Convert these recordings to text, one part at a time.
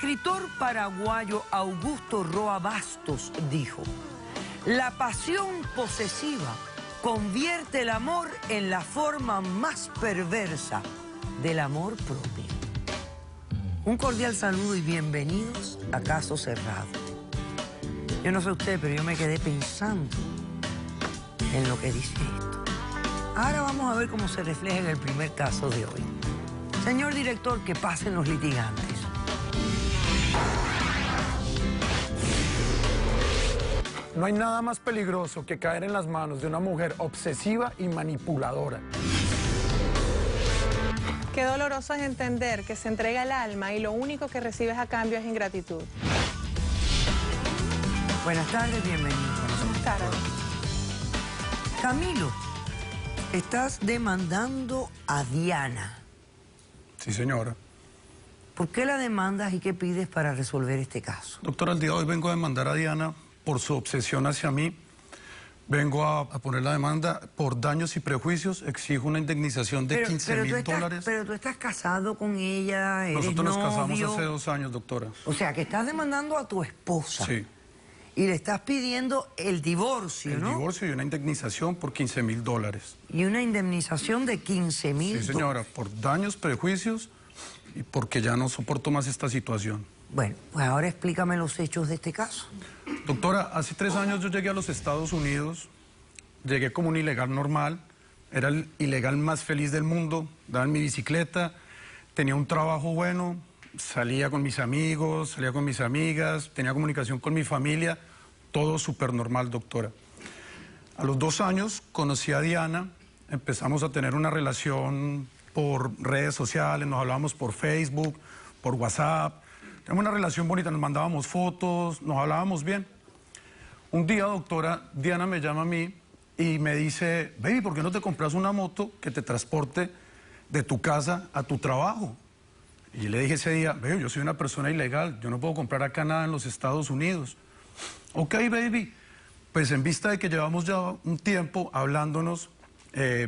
escritor paraguayo Augusto Roa Bastos dijo: la pasión posesiva convierte el amor en la forma más perversa del amor propio. Un cordial saludo y bienvenidos a Caso Cerrado. Yo no sé usted, pero yo me quedé pensando en lo que dice esto. Ahora vamos a ver cómo se refleja en el primer caso de hoy. Señor director, que pasen los litigantes. No hay nada más peligroso que caer en las manos de una mujer obsesiva y manipuladora. Qué doloroso es entender que se entrega el alma y lo único que recibes a cambio es ingratitud. Buenas tardes, bienvenidos. Buenas tardes. Camilo, estás demandando a Diana. Sí, señora. ¿Por qué la demandas y qué pides para resolver este caso? Doctora, el día de hoy vengo a demandar a Diana por su obsesión hacia mí. Vengo a poner la demanda por daños y prejuicios. Exijo una indemnización de $15.000. Pero tú estás casado con ella, eres Nosotros nos casamos novio. hace 2 años, doctora. O sea, que estás demandando a tu esposa. Sí. Y le estás pidiendo el divorcio, ¿no? El divorcio y una indemnización por $15.000. Y una indemnización de $15.000. Sí, señora, por daños, prejuicios y porque ya no soporto más esta situación. Bueno, pues ahora explícame los hechos de este caso. Doctora, hace 3 años yo llegué a los Estados Unidos, llegué como un ilegal normal, era el ilegal más feliz del mundo, daba en mi bicicleta, tenía un trabajo bueno, salía con mis amigos, salía con mis amigas, tenía comunicación con mi familia, todo súper normal, doctora. A los 2 años conocí a Diana, empezamos a tener una relación por redes sociales, nos hablábamos por Facebook, por WhatsApp. Teníamos una relación bonita, nos mandábamos fotos, nos hablábamos bien. Un día, doctora, Diana me llama a mí y me dice: baby, ¿por qué no te compras una moto que te transporte de tu casa a tu trabajo? Y yo le dije ese día: baby, yo soy una persona ilegal, yo no puedo comprar acá nada en los Estados Unidos. Ok, baby, pues en vista de que llevamos ya un tiempo hablándonos,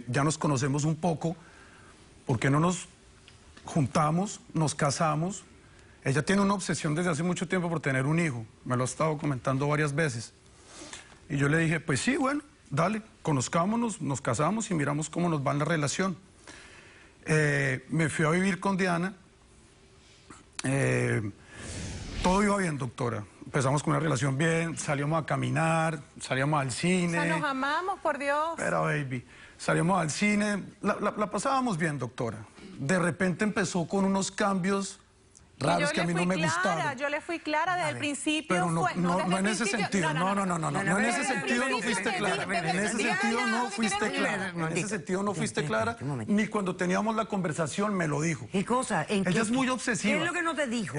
ya nos conocemos un poco, ¿por qué no nos juntamos, nos casamos? Ella tiene una obsesión desde hace mucho tiempo por tener un hijo, me lo ha estado comentando varias veces. Y yo le dije: pues sí, bueno, dale, conozcámonos, nos casamos y miramos cómo nos va en la relación. Me fui a vivir con Diana, todo iba bien, doctora. Empezamos con una relación bien, salíamos a caminar, salíamos al cine. O sea, nos amamos, por Dios. Pero, baby, salíamos al cine, la pasábamos bien, doctora. De repente empezó con unos cambios raros que a mí no me gustaron. Yo le fui clara desde el principio. Pero no en ese sentido, no en ese sentido no fuiste clara. En ese sentido no fuiste clara. En ese sentido no fuiste clara, ni cuando teníamos la conversación me lo dijo. ¿Qué cosa? Ella es muy obsesiva. ¿Qué es lo que no te dijo?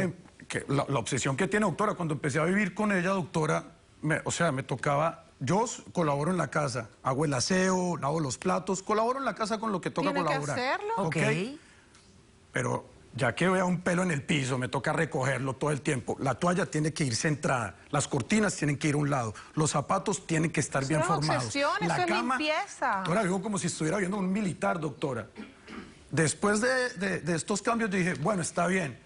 La obsesión que tiene, doctora, cuando empecé a vivir con ella, doctora, me tocaba. Yo colaboro en la casa, hago el aseo, lavo los platos, colaboro en la casa con lo que toca colaborar. ¿Tiene que hacerlo? Ok. Pero ya que vea un pelo en el piso, me toca recogerlo todo el tiempo. La toalla tiene que ir centrada, las cortinas tienen que ir a un lado, los zapatos tienen que estar bien formados. La cama, eso es limpieza. Ahora vivo como si estuviera viendo un militar, doctora. Después de estos cambios yo dije: bueno, está bien.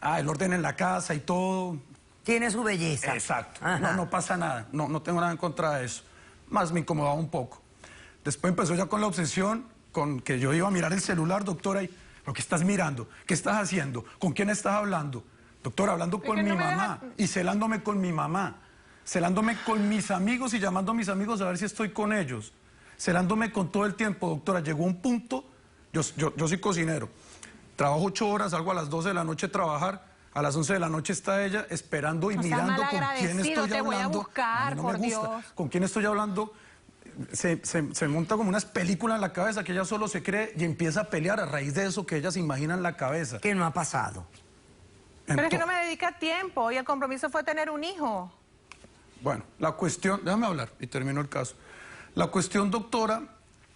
El orden en la casa y todo. Tiene su belleza. Exacto. No pasa nada. No tengo nada en contra de eso. Más me incomodaba un poco. Después empezó ya con la obsesión, con que yo iba a mirar el celular, doctora, y: ¿pero qué estás mirando? ¿Qué estás haciendo? ¿Con quién estás hablando? Doctora, hablando con mi mamá y celándome con mi mamá, celándome con mis amigos y llamando a mis amigos a ver si estoy con ellos, celándome con todo el tiempo, doctora. Llegó un punto, yo soy cocinero, trabajo 8 horas, salgo a las 12 de la noche a trabajar, a las 11 de la noche está ella esperando y mirando con quién estoy hablando. Te voy a buscar, no me gusta. Dios. ¿Con quién estoy hablando? Se monta como unas películas en la cabeza que ella solo se cree y empieza a pelear a raíz de eso que ella se imagina en la cabeza. ¿Qué no ha pasado? Pero es que no me dedica tiempo y el compromiso fue tener un hijo. Bueno, la cuestión, déjame hablar y termino el caso. La cuestión, doctora,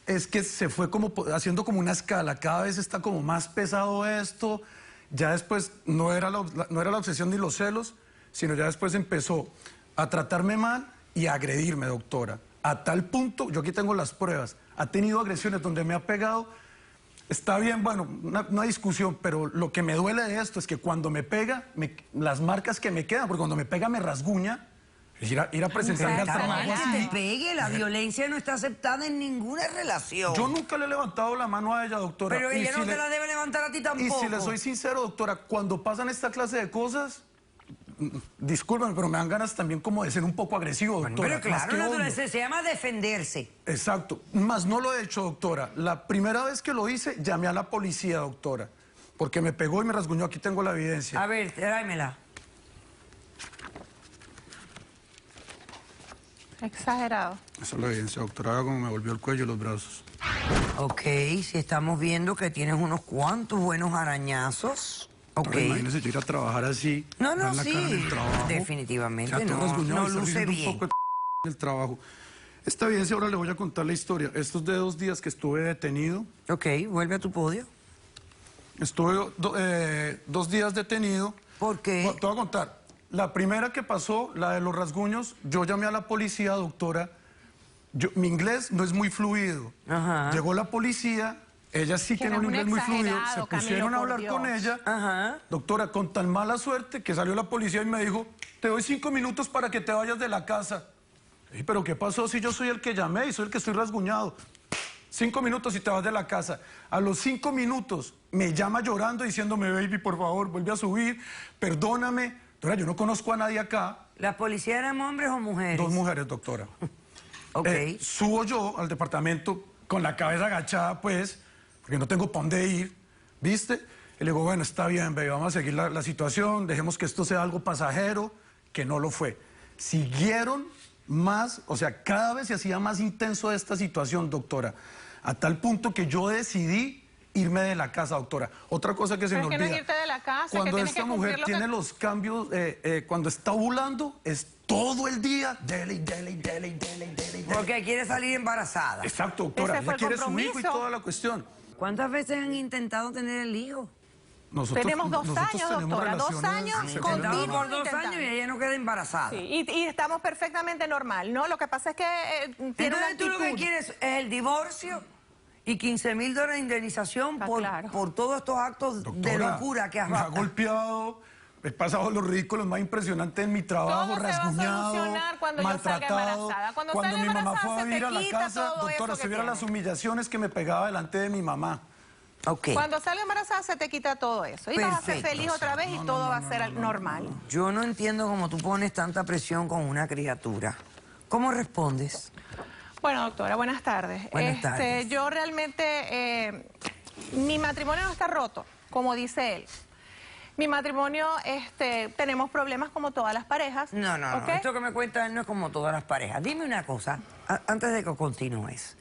es que se fue como haciendo como una escala, cada vez está como más pesado esto, ya después no era la obsesión ni los celos, sino ya después empezó a tratarme mal y a agredirme, doctora. A tal punto, yo aquí tengo las pruebas, ha tenido agresiones donde me ha pegado Está bien, bueno, una discusión, pero lo que me duele de esto es que cuando me pega, las marcas que me quedan, porque cuando me pega me rasguña, ir a presentarme al Está trabajo mal que así. te pegue, la violencia no está aceptada en ninguna relación. Yo nunca le he levantado la mano a ella, doctora. Pero Y ella si no te la debe levantar a ti Y tampoco. si le soy sincero, doctora, cuando pasan esta clase de cosas, discúlpame, pero me dan ganas también como de ser un poco agresivo, doctora. Pero claro, más que natural, obvio. se llama defenderse. Exacto, más no lo he hecho, doctora. La primera vez que lo hice, llamé a la policía, doctora, porque me pegó y me rasguñó. Aquí tengo la evidencia. A ver, tráemela. Exagerado. Esa es la evidencia, doctora. Vea cómo me volvió el cuello y los brazos. Ok, si estamos viendo que tienes unos cuantos buenos arañazos. Ok. Ahora, imagínese yo ir a trabajar así. No, dar la cara en sí, el trabajo. definitivamente O sea, todo no, rasguñado, no estar luce diciendo bien. un poco el trabajo. Esta evidencia ahora le voy a contar la historia. Estos de 2 días que estuve detenido. Ok, vuelve a tu podio. Estuve 2 días detenido. ¿Por qué? Bueno, te voy a contar. La primera que pasó, la de los rasguños, yo llamé a la policía, doctora. Mi inglés no es muy fluido. Ajá. Llegó la policía, ella sí tiene un eres un inglés muy fluido. exagerado, Se pusieron Camilo, a por hablar con Dios. ella. Ajá. Doctora, con tan mala suerte que salió la policía y me dijo, te doy 5 minutos para que te vayas de la casa. Y, ¿pero qué pasó si yo soy el que llamé y soy el que estoy rasguñado? 5 minutos y te vas de la casa. A los 5 minutos me llama llorando diciéndome, baby, por favor, vuelve a subir, perdóname. Doctora, yo no conozco a nadie acá. ¿Las policías eran hombres o mujeres? 2 mujeres, doctora. Ok. Subo yo al departamento con la cabeza agachada, pues, porque no tengo para dónde ir, ¿viste? Y le digo, bueno, está bien, baby, vamos a seguir la situación, dejemos que esto sea algo pasajero, que no lo fue. Siguieron más, o sea, cada vez se hacía más intenso esta situación, doctora, a tal punto que yo decidí irme de la casa, doctora. Otra cosa que se me Pero es que olvida. no irte de la casa, que Cuando tienes esta que cumplir mujer lo que- tiene los cambios, cuando está ovulando, es todo el día, dele. Porque quiere salir embarazada. Exacto, doctora. Ese fue Ella el quiere su hijo y compromiso. toda la cuestión. ¿Cuántas veces han intentado tener el hijo? Tenemos 2 nosotros años, tenemos doctora, 2 relaciones años Han sexuales intentado continuos por 2 intentando. años y ella no queda embarazada. Sí, y estamos perfectamente normal, ¿no? Lo que pasa es que tiene una Entonces tú lo que actitud. quieres es el divorcio y $15,000 de indemnización Está por, claro. por todos estos actos de Doctora, locura que has me ha golpeado, he pasado los ridículos más impresionantes en mi trabajo, Todo se va a rasguñado, solucionar cuando yo salga maltratado. embarazada. Cuando Cuando salga mi mamá embarazada, fue a se te vivir a la quita casa, todo doctora, eso se que vieron las tienes. humillaciones que me pegaba delante de mi mamá. Ok. Cuando salga embarazada se te quita todo eso. Y vas a ser Perfecto. feliz otra vez y todo va a ser normal. Yo no entiendo cómo tú pones tanta presión con una criatura. ¿Cómo respondes? Bueno, doctora, buenas tardes. Buenas tardes. Yo realmente, mi matrimonio no está roto, como dice él. Mi matrimonio, tenemos problemas como todas las parejas. No, ¿ok? esto que me cuentas no es como todas las parejas. Dime una cosa, antes de que continúes.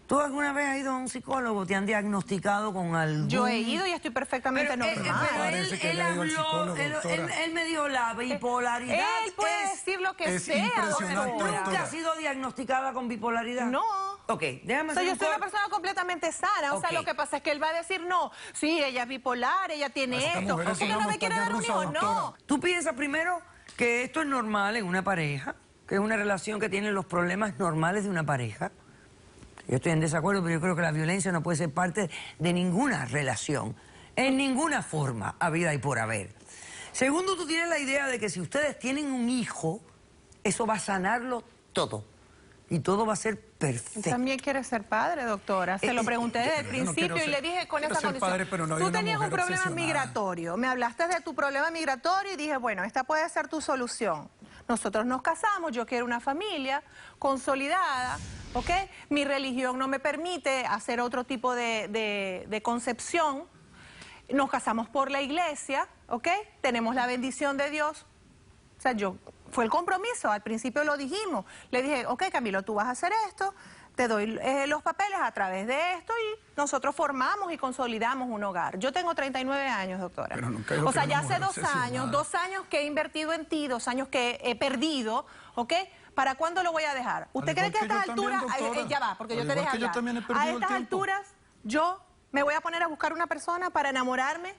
¿Tú alguna vez has ido a un psicólogo? ¿Te han diagnosticado con algún...? Yo he ido y estoy perfectamente normal. pero Parece que él le ha ido al habló, psicólogo, doctora. él me dijo la bipolaridad. Él puede decir lo que es sea, impresionante, doctora. ¿Nunca doctora. has sido diagnosticada con bipolaridad? No. Ok, déjame O sea, hacer yo un soy una corte. persona completamente sana. O sea, Ok. lo que pasa es que él va a decir, no, sí, ella es bipolar, ella tiene Esta esto. mujer es Porque una no me quiere dar un montaña hijo, rusa, no. doctora. Tú piensas primero que esto es normal en una pareja, que es una relación que tiene los problemas normales de una pareja. Yo estoy en desacuerdo, pero yo creo que la violencia no puede ser parte de ninguna relación, en ninguna forma, habida y por haber. Segundo, tú tienes la idea de que si ustedes tienen un hijo, eso va a sanarlo todo. Y todo va a ser perfecto. También quiere ser padre, doctora. Se lo pregunté desde el yo no principio quiero y le dije con quiero esa ser condición. padre, pero no de Tú una tenías un mujer problema obsesionada. migratorio. Me hablaste de tu problema migratorio y dije, bueno, esta puede ser tu solución. Nosotros nos casamos, yo quiero una familia consolidada, ¿ok? Mi religión no me permite hacer otro tipo de concepción. Nos casamos por la iglesia, ¿ok? Tenemos la bendición de Dios. O sea, fue el compromiso, al principio lo dijimos. Le dije, ok, Camilo, tú vas a hacer esto, te doy los papeles a través de esto y nosotros formamos y consolidamos un hogar. Yo tengo 39 años, doctora. Pero nunca dijo O sea, que ya era una hace mujer 2 años, obsesionada. 2 años que he invertido en ti, 2 años que he perdido, ¿ok? ¿Para cuándo lo voy a dejar? ¿Usted Al cree igual que a que estas yo también, alturas, doctora. ya va, porque Al yo te igual dejé que yo hablar. también he perdido A el estas tiempo. alturas, yo me voy a poner a buscar una persona para enamorarme.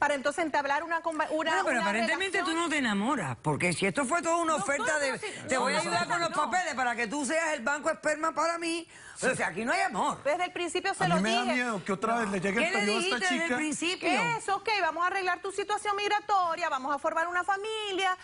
para entonces entablar una pero aparentemente relación. tú no te enamoras, porque si esto fue toda una oferta de... Te voy a ayudar con los papeles para que tú seas el banco esperma para mí. O sea, aquí no hay amor. Desde el principio se A lo mí me dije. da miedo que otra vez le llegue ¿Qué el le periodo a dijiste esta desde el chica. principio? Es ok, vamos a arreglar tu situación migratoria, vamos a formar una familia,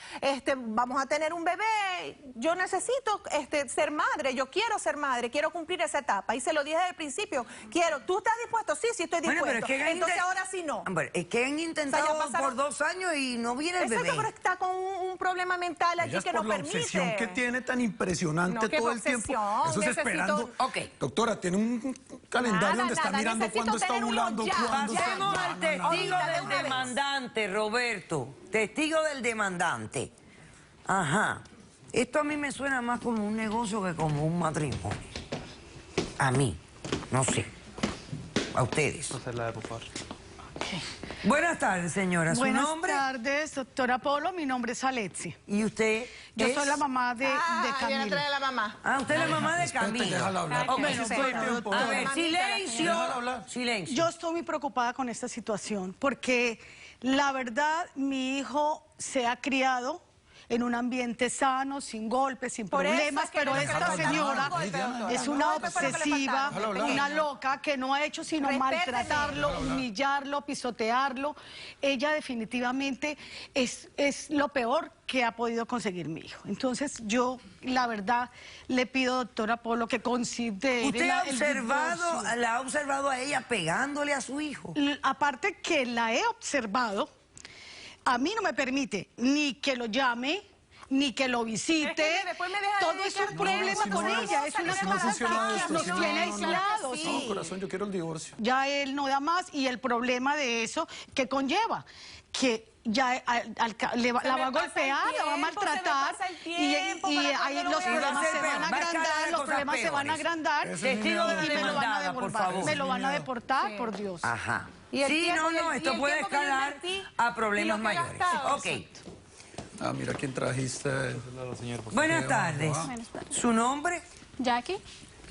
vamos a tener un bebé. Yo necesito ser madre, yo quiero ser madre, quiero cumplir esa etapa. Y se lo dije desde el principio, quiero. ¿Tú estás dispuesto? Sí, sí estoy dispuesto. Bueno, pero es que entonces ahora sí no. Bueno, es que han intentado O sea, ya pasaron- por 2 años y no viene el Exacto, bebé. pero está con un problema mental allí Ella es que por no la permite. obsesión que tiene tan impresionante No, ¿qué todo el tiempo. obsesión? Eso es Necesito- esperando. Ok. Doctora, tiene un calendario donde está nada, mirando necesito cuándo está tener un ovulando, hijo ya. cuándo está... Pasemos al testigo Ahorita, de del una vez. demandante, Roberto. Testigo del demandante. Ajá. Esto a mí me suena más como un negocio que como un matrimonio. A mí. No sé. A ustedes. Buenas tardes, señora. ¿Su Buenas nombre? tardes, doctora Polo. Mi nombre es Alexi. ¿Y usted? Yo es? soy la mamá de Viene Camilo. atrás de la mamá. Ah, usted es la mamá de Espérate, Camilo. déjala hablar. Ok, Bueno, espera. todo el tiempo. A ver, Mamita, silencio. Déjala hablar. Silencio. Yo estoy muy preocupada con esta situación porque la verdad mi hijo se ha criado en un ambiente sano, sin golpes, sin Por eso problemas, es que pero no le esta faltaba señora un golpe, doctora. es una Golpe fue lo que le obsesiva, faltaba. Déjala hablar. una loca que no ha hecho sino Respéteme. maltratarlo, humillarlo, pisotearlo. Ella definitivamente es lo peor que ha podido conseguir mi hijo. Entonces yo, la verdad, le pido, doctora Polo, que considere ¿Usted ha el observado, divorcio. la ha observado a ella pegándole a su hijo? Aparte que la he observado, a mí no me permite ni que lo llame, ni que lo visite. Es que después me deja Todo dedicar es un tiempo, problema si con no, ella. Es no una funciona cosa esto, que nos sí, tiene no, aislados. sí. No, corazón, yo quiero el divorcio. Ya él no da más y el problema de eso que conlleva que ya la va a golpear, la va a maltratar y ahí los problemas se van a agrandar, los problemas se van a agrandar Ese es mi Testigo de la y me lo van a demandada, por devolver, favor. me lo van a deportar, por Dios. Ajá. Y el Sí, tiempo- no, y esto el puede tiempo que yo escalar invertí a problemas y lo que he mayores. gastado. Ok. Ah, mira quién trajiste. Buenas tardes. ¿Su nombre? Jackie,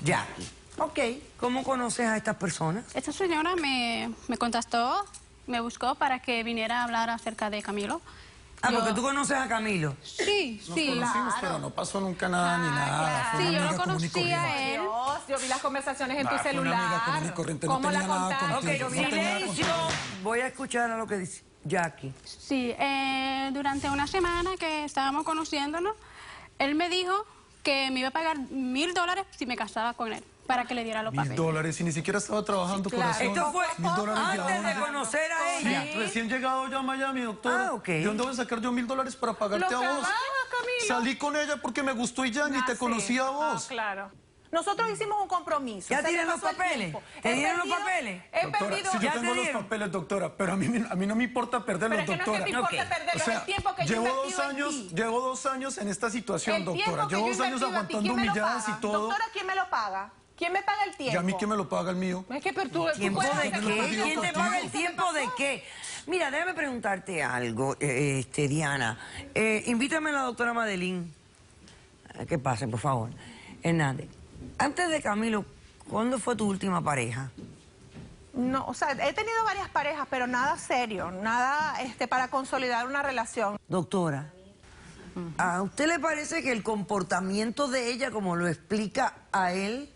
Jackie. Ok. ¿Cómo conoces a estas personas? esta señora me contactó, me buscó para que viniera a hablar acerca de Camilo. Ah, Yo- porque tú conoces a Camilo. Sí, Nos sí. conocimos, pero no pasó nunca nada ni nada. Fue Sí, una yo lo amiga común y conocí a corriente. él. Dios, yo vi las conversaciones en tu Fue una amiga celular. común y corriente, no ¿Cómo la tenía nada contaste? Ok, contigo. Yo vi- no tenía silencio. Voy a escuchar a lo que dice Jackie. Sí, durante una semana que estábamos conociéndonos, él me dijo que me iba a pagar $1,000 si me casaba con él, para que le diera los papeles. $1,000 y ni siquiera estaba trabajando, claro. corazón. Esto fue $1,000 de antes de dónde. conocer a ella. Recién llegado ya a Miami, doctora. Ah, ok. ¿De dónde voy a sacar yo $1,000 para pagarte Los a vos? trabajas, Camilo. Salí con ella porque me gustó y ya, ni te Ah, conocí a sí. vos. Ah, claro. Nosotros hicimos un compromiso. ¿Ya Se me tienen los pasó el papeles? tiempo. ¿Te He dieron los perdido- papeles? He Doctora, perdido... si yo ¿Ya te tengo los dieron? papeles, doctora, pero a mí no me importa perderlos, Pero es que no es doctora. que me importa Ok. perderlo, O es sea, el tiempo que yo he llevo invertido en ti. llevo 2 años en esta situación, El tiempo doctora. que Llevo yo he 2 años invertido en ti, aguantando ¿quién me lo humilladas y paga? todo. Doctora, ¿quién me lo paga? ¿Quién me paga el tiempo? ¿Y a mí quién me lo paga el mío? Es que pero tú ¿Tiempo puedes de hacerlo qué? conmigo. ¿Quién te paga el tiempo de qué? Mira, déjame preguntarte algo, Diana. Invítame a la doctora Madeline. Que pase, por favor. Hernández. Antes de Camilo, ¿cuándo fue tu última pareja? No, o sea, he tenido varias parejas, pero nada serio, nada para consolidar una relación. Doctora, ¿a usted le parece que el comportamiento de ella, como lo explica a él,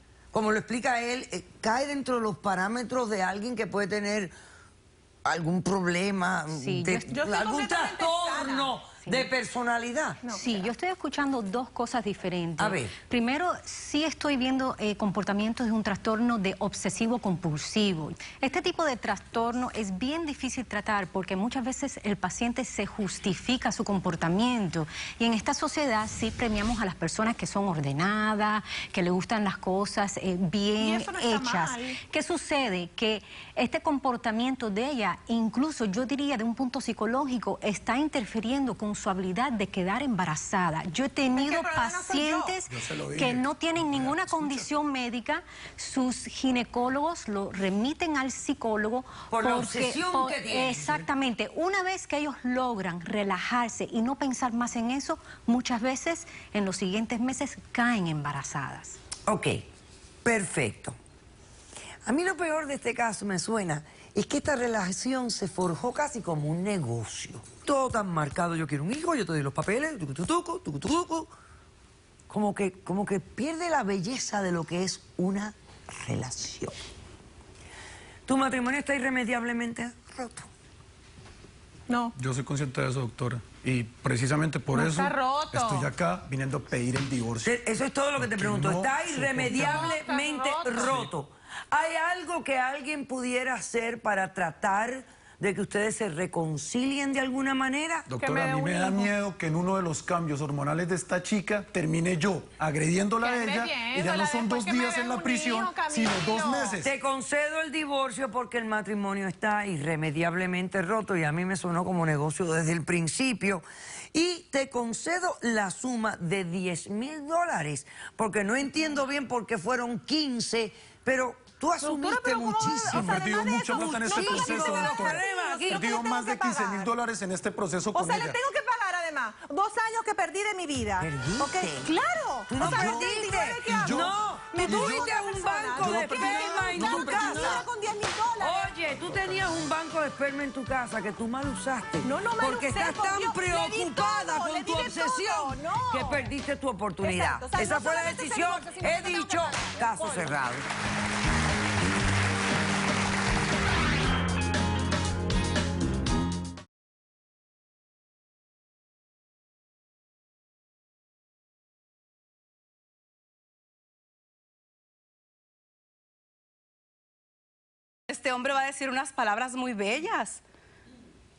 cae dentro de los parámetros de alguien que puede tener algún problema, Sí, yo estoy algún completamente trastorno de personalidad? Sí, yo estoy escuchando dos cosas diferentes. A ver. Primero, sí estoy viendo comportamientos de un trastorno de obsesivo compulsivo. Este tipo de trastorno es bien difícil tratar porque muchas veces el paciente se justifica su comportamiento y en esta sociedad sí premiamos a las personas que son ordenadas, que le gustan las cosas Y bien eso no está hechas. mal. ¿Qué sucede? Que este comportamiento de ella, incluso yo diría de un punto psicológico, está interfiriendo con su habilidad de quedar embarazada. Yo he tenido el problema no soy yo. pacientes Yo se lo dije. que no tienen ninguna condición médica, sus ginecólogos lo remiten al psicólogo Por la obsesión que tienen. Exactamente. Una vez que ellos logran relajarse y no pensar más en eso, muchas veces en los siguientes meses caen embarazadas. Ok, perfecto. A mí lo peor de este caso me suena es que esta relación se forjó casi como un negocio. Todo tan marcado, yo quiero un hijo, yo te doy los papeles, tucututuco, tucututuco. Como que pierde la belleza de lo que es una relación. Tu matrimonio está irremediablemente roto. No. Yo soy consciente de eso, doctora. Y precisamente por No eso está roto. estoy acá viniendo a pedir el divorcio. Eso es todo lo que te pregunto. no ¿Está se irremediablemente soporta. roto? ¿Hay algo que alguien pudiera hacer para tratar de que ustedes se reconcilien de alguna manera? Que me Doctora, dé a mí un me da hijo. miedo que en uno de los cambios hormonales de esta chica termine yo agrediéndola a Que ella y ya no agrediéndola, son 2 después que me días dé en la un prisión, hijo, sino 2 Camilo. meses. Te concedo el divorcio porque el matrimonio está irremediablemente roto y a mí me sonó como negocio desde el principio. Y te concedo la suma de $10,000 porque no entiendo bien por qué fueron 15, pero tú asumiste pero ¿cómo? muchísimo. He perdido además de mucha eso, plata en este muchísimo proceso, de los doctora. problemas aquí. He perdido ¿Qué más tengo de que pagar? $15,000 en este proceso O con sea, ella. le tengo que pagar además 2 años que perdí de mi vida. ¿Perdiste? ¿Ok? ¡Claro! Tú no O sea, perdiste. 29 que hago. No, Me tú tuvo fuiste otra a un persona. banco de Yo perdí esperma en claro tu que casa. sí, con $10,000. Oye, tú tenías un banco de esperma en tu casa que tú mal usaste. No mal porque usé, estás por tan Dios, le di preocupada todo, le con tu di de obsesión todo, no. que perdiste tu oportunidad. Exacto, o sea, Esa no fue la solamente ese decisión. divorcio, sino He que tengo que dicho, pagar. caso Ponlo. cerrado. Este hombre va a decir unas palabras muy bellas.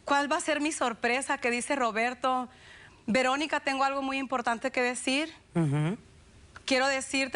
¿Cuál va a ser mi sorpresa? Que dice Roberto, Verónica, tengo algo muy importante que decir. Quiero decirte